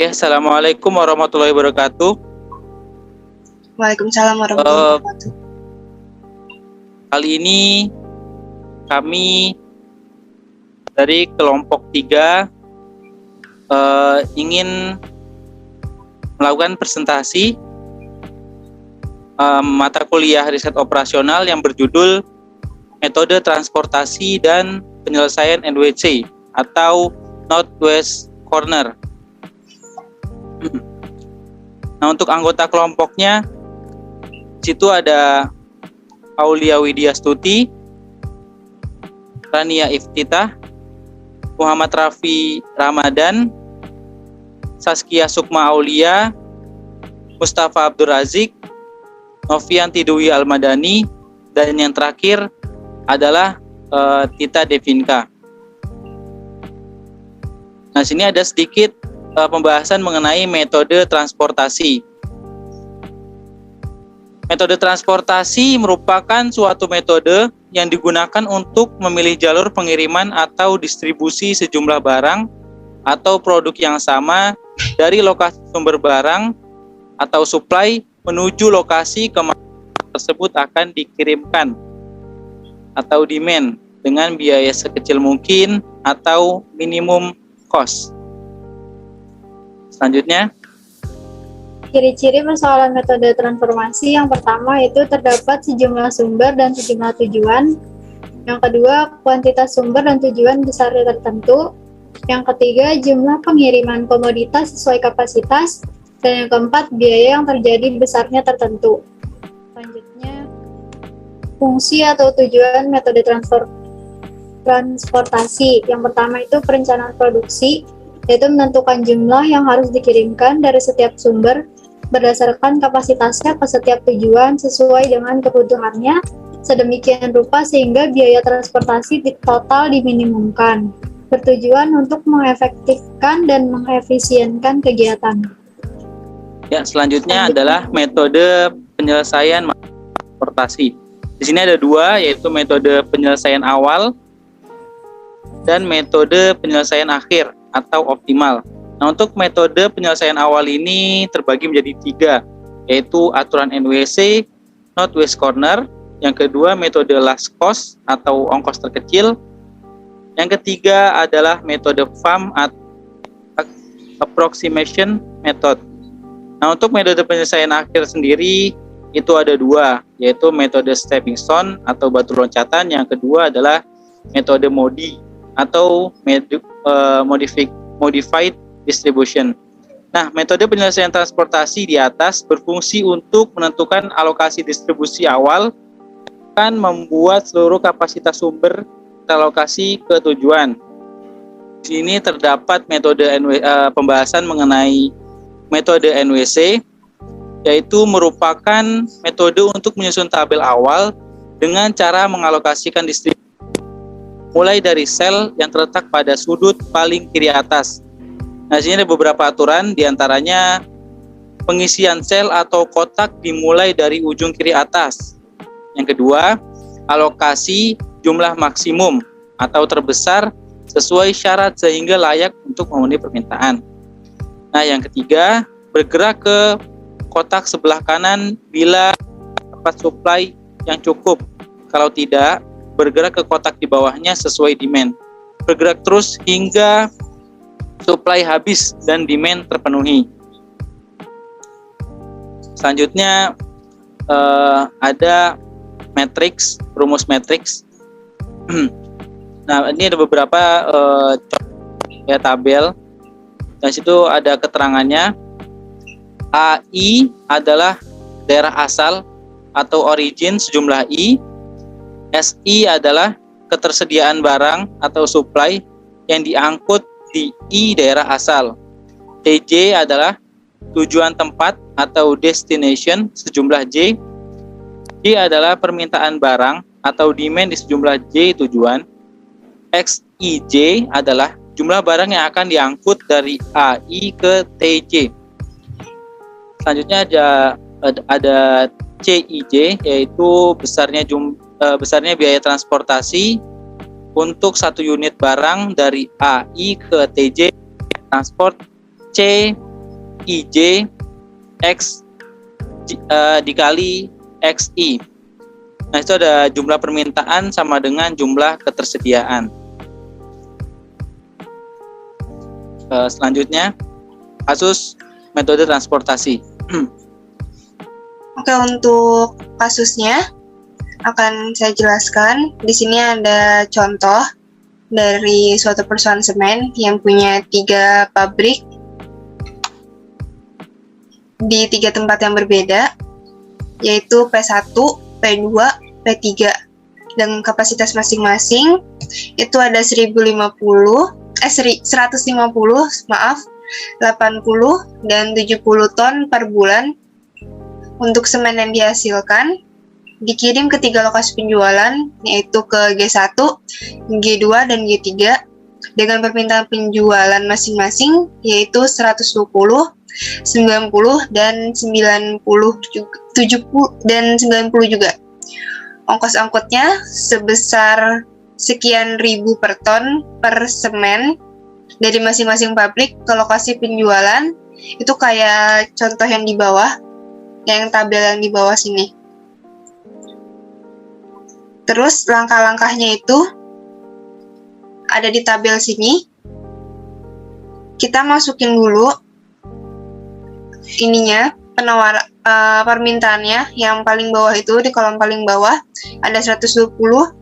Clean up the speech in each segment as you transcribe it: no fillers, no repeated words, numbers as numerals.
Oke, Assalamualaikum warahmatullahi wabarakatuh. Waalaikumsalam warahmatullahi wabarakatuh. Kali ini kami dari kelompok 3 ingin melakukan presentasi mata kuliah riset operasional yang berjudul Metode Transportasi dan Penyelesaian NWC atau Northwest Corner. Nah, untuk anggota kelompoknya situ ada Aulia Widya Stuti, Rania Iftitah, Muhammad Rafi Ramadan, Saskia Sukma Aulia, Mustafa Abdur Razik, Novianti Dwi Almadani, dan yang terakhir adalah Tita Devinka. Nah, sini ada sedikit pembahasan mengenai metode transportasi. Metode transportasi merupakan suatu metode yang digunakan untuk memilih jalur pengiriman atau distribusi sejumlah barang atau produk yang sama dari lokasi sumber barang atau supply menuju lokasi kemana tersebut akan dikirimkan atau demand dengan biaya sekecil mungkin atau minimum cost. Selanjutnya, ciri-ciri persoalan metode transformasi yang pertama itu terdapat sejumlah sumber dan sejumlah tujuan. Yang kedua, kuantitas sumber dan tujuan besarnya tertentu. Yang ketiga, jumlah pengiriman komoditas sesuai kapasitas. Dan yang keempat, biaya yang terjadi besarnya tertentu. Selanjutnya, fungsi atau tujuan metode transportasi. Yang pertama itu perencanaan produksi, yaitu menentukan jumlah yang harus dikirimkan dari setiap sumber berdasarkan kapasitasnya ke setiap tujuan sesuai dengan kebutuhannya, sedemikian rupa sehingga biaya transportasi total diminimumkan, bertujuan untuk mengefektifkan dan mengefisienkan kegiatan. ya, selanjutnya adalah metode penyelesaian transportasi. Di sini ada dua, yaitu metode penyelesaian awal dan metode penyelesaian akhir atau optimal. Nah, untuk metode penyelesaian awal ini terbagi menjadi 3, yaitu aturan NWC, Northwest Corner. Yang kedua, metode last cost atau ongkos terkecil. Yang ketiga adalah metode FAM atau approximation method. Nah, untuk metode penyelesaian akhir sendiri itu ada 2, yaitu metode stepping stone atau batu loncatan. Yang kedua adalah metode MODI atau modified distribution. Nah, metode penyelesaian transportasi di atas berfungsi untuk menentukan alokasi distribusi awal dan membuat seluruh kapasitas sumber teralokasi ke tujuan. Di sini terdapat metode pembahasan mengenai metode NWC, yaitu merupakan metode untuk menyusun tabel awal dengan cara mengalokasikan distribusi mulai dari sel yang terletak pada sudut paling kiri atas. Nah, di sini ada beberapa aturan, diantaranya pengisian sel atau kotak dimulai dari ujung kiri atas. Yang kedua, alokasi jumlah maksimum atau terbesar sesuai syarat sehingga layak untuk memenuhi permintaan. Nah, yang ketiga, bergerak ke kotak sebelah kanan bila dapat supply yang cukup. Kalau tidak, bergerak ke kotak di bawahnya sesuai demand. Bergerak terus hingga supply habis dan demand terpenuhi. Selanjutnya ada matriks, rumus matriks. Nah, ini ada beberapa tabel. Di situ ada keterangannya. AI adalah daerah asal atau origin sejumlah I. SI adalah ketersediaan barang atau supply yang diangkut di I daerah asal. TJ adalah tujuan tempat atau destination sejumlah J. J adalah permintaan barang atau demand di sejumlah J tujuan. XIJ adalah jumlah barang yang akan diangkut dari AI ke TJ. Selanjutnya ada CIJ, yaitu besarnya biaya transportasi untuk 1 unit barang dari AI ke TJ transport. C IJ X dikali XI. Nah, itu ada jumlah permintaan sama dengan jumlah ketersediaan. Selanjutnya, kasus metode transportasi. Oke, untuk kasusnya akan saya jelaskan. Di sini ada contoh dari suatu perusahaan semen yang punya 3 pabrik di 3 tempat yang berbeda, yaitu P1, P2, P3. Dan kapasitas masing-masing itu ada 150, 80, dan 70 ton per bulan untuk semen yang dihasilkan dikirim ke 3 lokasi penjualan, yaitu ke G1, G2, dan G3 dengan permintaan penjualan masing-masing yaitu 120, 90, dan 90 juga. Ongkos angkutnya sebesar sekian ribu per ton per semen dari masing-masing pabrik ke lokasi penjualan. Itu kayak contoh yang di bawah, yang tabel yang di bawah sini. Terus langkah-langkahnya itu ada di tabel sini. Kita masukin dulu ininya, permintaannya. Yang paling bawah itu, di kolom paling bawah ada 120, 90,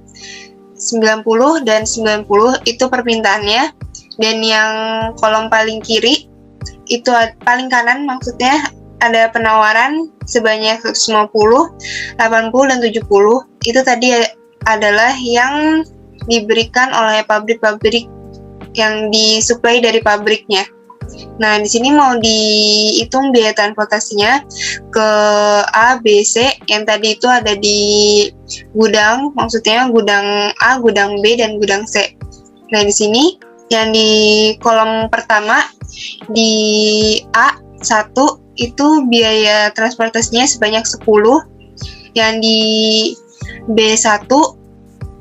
dan 90 itu permintaannya. Dan yang kolom paling kiri itu, paling kanan maksudnya, ada penawaran sebanyak 150, 80, dan 70. Itu tadi adalah yang diberikan oleh pabrik-pabrik yang disuplai dari pabriknya. Nah, di sini mau dihitung biaya transportasinya ke A, B, C. Yang tadi itu ada di gudang, maksudnya gudang A, gudang B, dan gudang C. Nah, di sini yang di kolom pertama di A1 itu biaya transportasinya sebanyak 10, yang di B1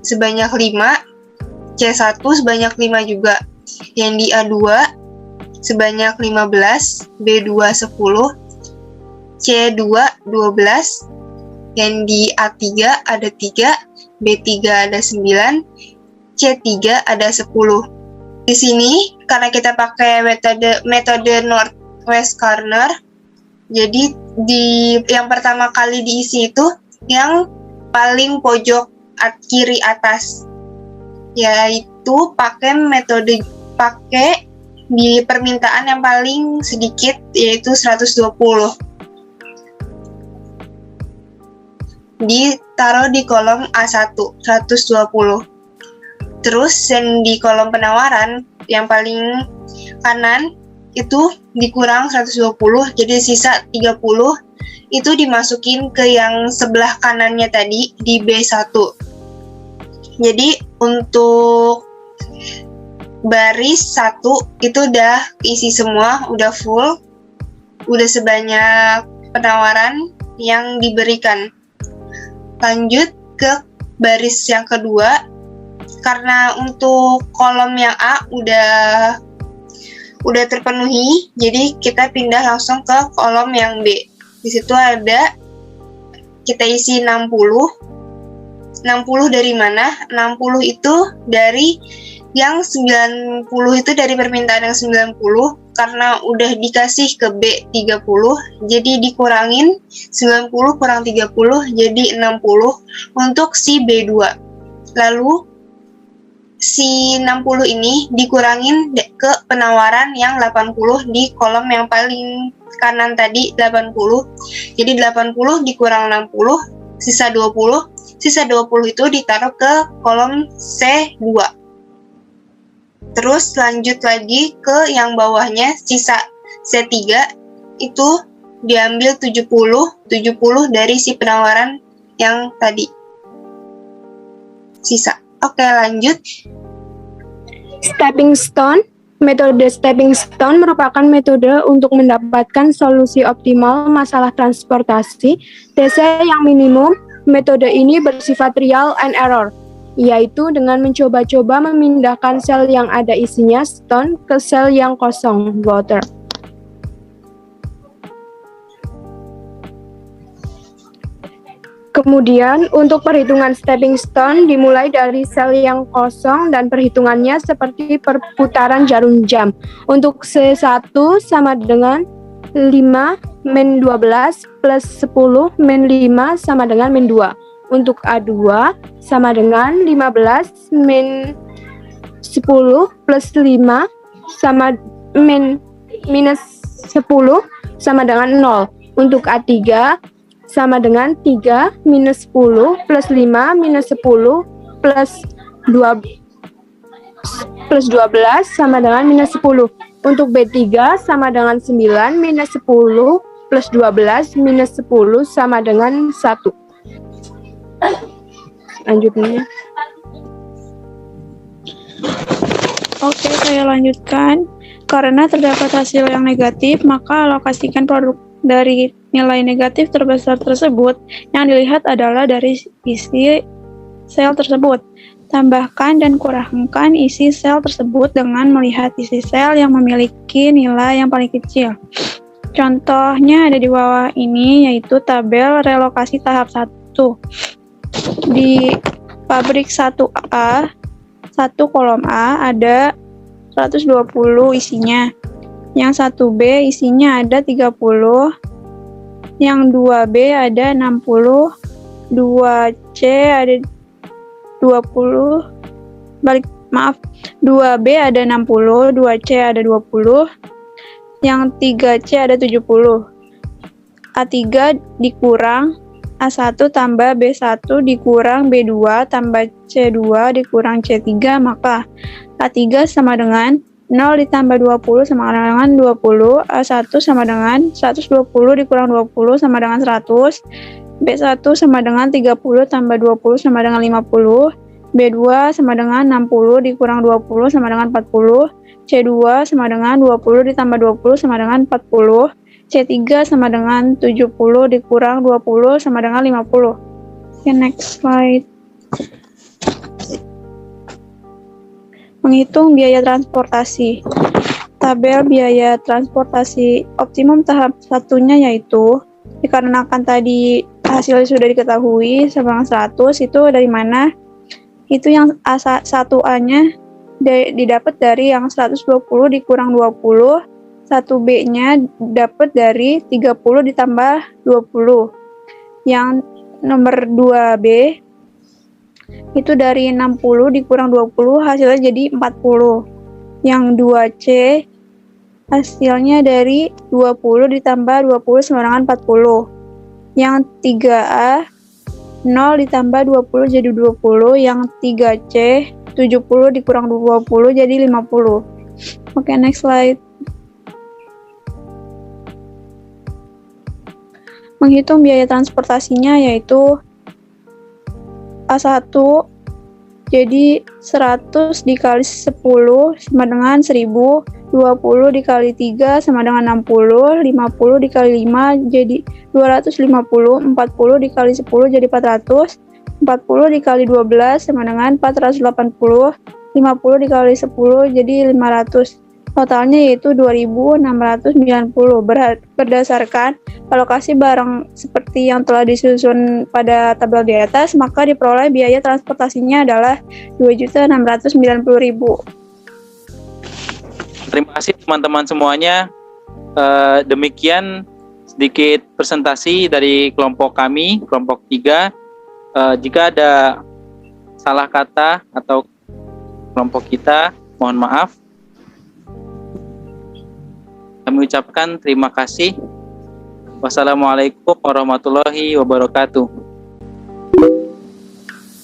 sebanyak 5, C1 sebanyak 5 juga, yang di A2 sebanyak 15, B2 10, C2 12, yang di A3 ada 3, B3 ada 9, C3 ada 10. Di sini karena kita pakai metode Northwest Corner, jadi di yang pertama kali diisi itu yang paling pojok kiri atas, yaitu pakai di permintaan yang paling sedikit, yaitu 120. Ditaruh di kolom A1, 120. Terus yang di kolom penawaran yang paling kanan itu dikurang 120, jadi sisa 30 itu dimasukin ke yang sebelah kanannya tadi di B1. Jadi untuk baris 1 itu udah isi semua, udah full, udah sebanyak penawaran yang diberikan. Lanjut ke baris yang kedua. Karena untuk kolom yang A udah terpenuhi, jadi kita pindah langsung ke kolom yang B. Di situ ada, kita isi 60. 60 dari mana? 60 itu dari yang 90 itu dari permintaan yang 90, karena udah dikasih ke B 30, jadi dikurangin 90 kurang 30 jadi 60 untuk si B2. Lalu si 60 ini dikurangin ke penawaran yang 80 di kolom yang paling kanan tadi, 80. Jadi 80 dikurang 60, sisa 20. Sisa 20 itu ditaruh ke kolom C2. Terus lanjut lagi ke yang bawahnya, sisa C3 itu diambil 70 dari si penawaran yang tadi. Sisa. Oke, lanjut. Stepping stone. Metode stepping stone merupakan metode untuk mendapatkan solusi optimal masalah transportasi TC yang minimum. Metode ini bersifat trial and error, yaitu dengan mencoba-coba memindahkan sel yang ada isinya stone ke sel yang kosong water. Kemudian untuk perhitungan stepping stone dimulai dari sel yang kosong dan perhitungannya seperti perputaran jarum jam. Untuk C1 sama dengan 5 min 12 plus 10 min 5 sama dengan min 2. Untuk A2 sama dengan 15 min 10 plus 5 sama minus 10 sama dengan 0. Untuk A3 sama dengan 3 minus 10 plus 5 minus 10 plus 12 sama dengan minus 10. Untuk B3 sama dengan 9 minus 10 plus 12 minus 10 sama dengan 1. Selanjutnya. Oke, saya lanjutkan. Karena terdapat hasil yang negatif, maka alokasikan produk dari nilai negatif terbesar tersebut yang dilihat adalah dari isi sel tersebut. Tambahkan dan kurangkan isi sel tersebut dengan melihat isi sel yang memiliki nilai yang paling kecil. Contohnya ada di bawah ini, yaitu tabel relokasi tahap 1. Di pabrik 1A, 1 kolom A ada 120 isinya. Yang 1B isinya ada 30, yang 2B ada 60, 2C ada 20, 2B ada 60, 2C ada 20, yang 3C ada 70. A3 dikurang A1 tambah B1 dikurang B2 tambah C2 dikurang C3, maka A3 sama dengan 0 ditambah 20 sama dengan 20, A1 sama dengan 120 dikurang 20 sama dengan 100, B1 sama dengan 30 tambah 20 sama dengan 50, B2 sama dengan 60 dikurang 20 sama dengan 40, C2 sama dengan 20 ditambah 20 sama dengan 40, C3 sama dengan 70 dikurang 20 sama dengan 50. Oke, next slide. Menghitung biaya transportasi. Tabel biaya transportasi optimum tahap satunya yaitu, dikarenakan tadi hasilnya sudah diketahui sama 100, itu dari mana? Itu yang A1A-nya didapat dari yang 120 dikurang 20, 1B-nya dapat dari 30 ditambah 20. Yang nomor 2B itu dari 60 dikurang 20 hasilnya jadi 40. Yang 2C hasilnya dari 20 ditambah 20 sama dengan 40. Yang 3A 0 ditambah 20 jadi 20. Yang 3C 70 dikurang 20 jadi 50. Oke, next slide. Menghitung biaya transportasinya yaitu A1 jadi 100 dikali 10 sama dengan 1000, 20 dikali 3 sama dengan 60, 50 dikali 5 jadi 250, 40 dikali 10 jadi 400, 40 dikali 12 sama dengan 480, 50 dikali 10 jadi 500. Totalnya yaitu 2.690. Berdasarkan alokasi barang seperti yang telah disusun pada tabel di atas, maka diperoleh biaya transportasinya adalah 2.690.000. Terima kasih teman-teman semuanya. Demikian sedikit presentasi dari kelompok kami, kelompok 3. Jika ada salah kata atau kelompok kita, mohon maaf. Kami ucapkan terima kasih. Wassalamualaikum warahmatullahi wabarakatuh.